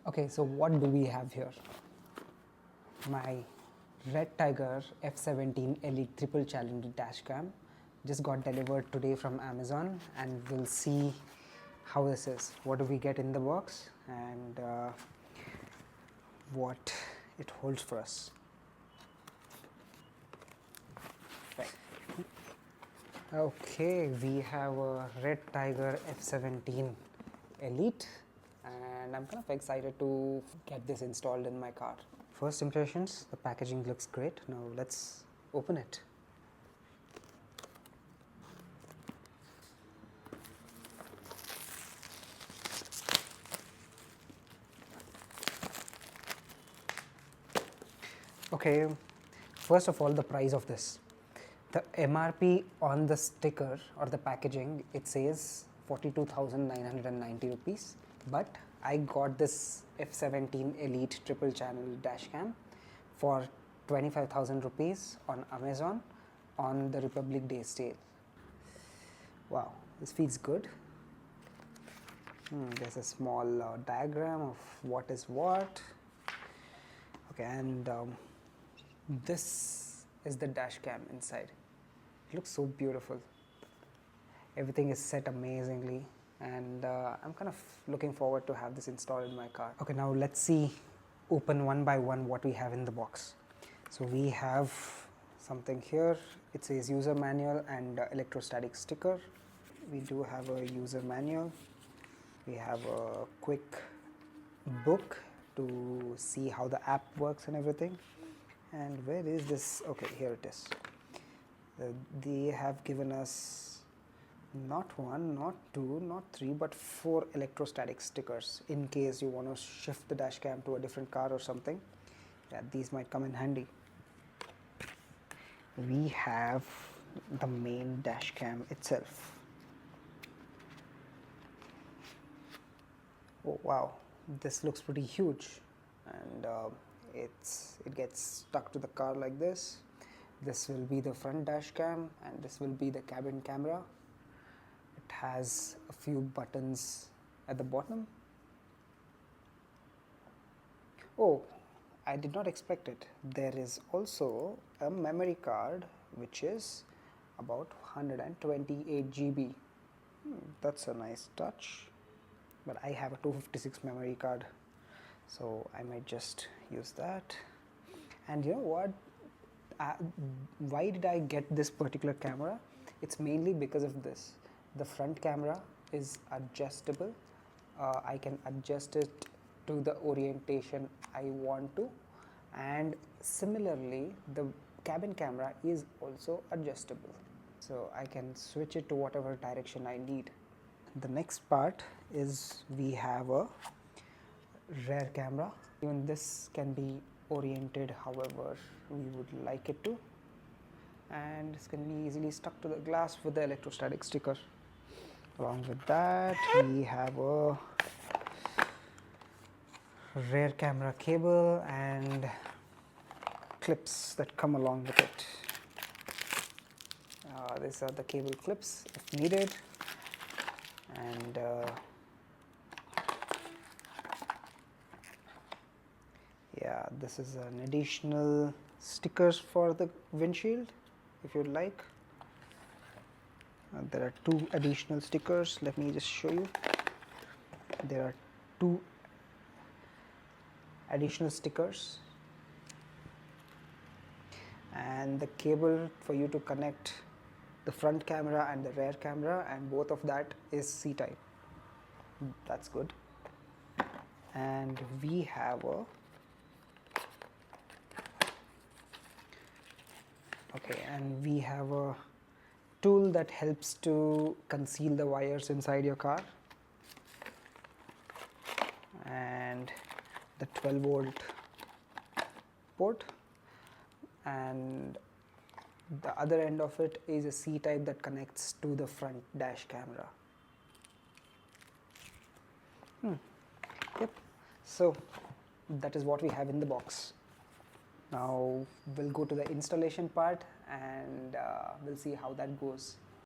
Okay, so what do we have here? My RedTiger F17 Elite Triple Challenge Dashcam just got delivered today from Amazon, and we'll see how this is. What do we get in the box and what it holds for us. Okay, we have a RedTiger F17 Elite, and I'm kind of excited to get this installed in my car. First impressions, the packaging looks great. Now let's open it. Okay, first of all, the price of this. The MRP on the sticker or the packaging, it says 42,990 rupees, but I got this F17 Elite Triple Channel Dashcam for 25,000 rupees on Amazon on the Republic Day sale. Wow, this feels good. There's a small diagram of what is what. Okay, and this is the dash cam inside. It looks so beautiful. Everything is set amazingly, and I'm kind of looking forward to have this installed in my car. Okay, now let's see, open one by one what we have in the box. So we have something here. It says user manual and electrostatic sticker. We do have a user manual. We have a quick book to see how the app works and everything. And where is this? Okay, here it is. They have given us not one, not two, not three, but 4 electrostatic stickers in case you want to shift the dash cam to a different car or something. Yeah, these might come in handy. We have the main dash cam itself. Oh wow, this looks pretty huge, and it gets stuck to the car like this. This will be the front dash cam, and this will be the cabin camera. It has a few buttons at the bottom. Oh, I did not expect it. There is also a memory card which is about 128 GB. That's a nice touch. But I have a 256 memory card, so I might just use that. And you know what? Why did I get this particular camera? It's mainly because of this. The front camera is adjustable. I can adjust it to the orientation I want to, and similarly the cabin camera is also adjustable, so I can switch it to whatever direction I need. The next part is we have a rear camera. Even this can be oriented however we would like it to, and this can be easily stuck to the glass with the electrostatic sticker. Along with that, we have a rear camera cable and clips that come along with it. These are the cable clips if needed. And yeah, this is an additional stickers for the windshield if you'd like. There are 2 additional stickers. Let me just show you. There are 2 additional stickers, and the cable for you to connect the front camera and the rear camera, and both of that is C-type. That's good. And we have a tool that helps to conceal the wires inside your car, and the 12-volt port, and the other end of it is a C-type that connects to the front dash camera. Yep, so that is what we have in the box. Now we'll go to the installation part, and we'll see how that goes.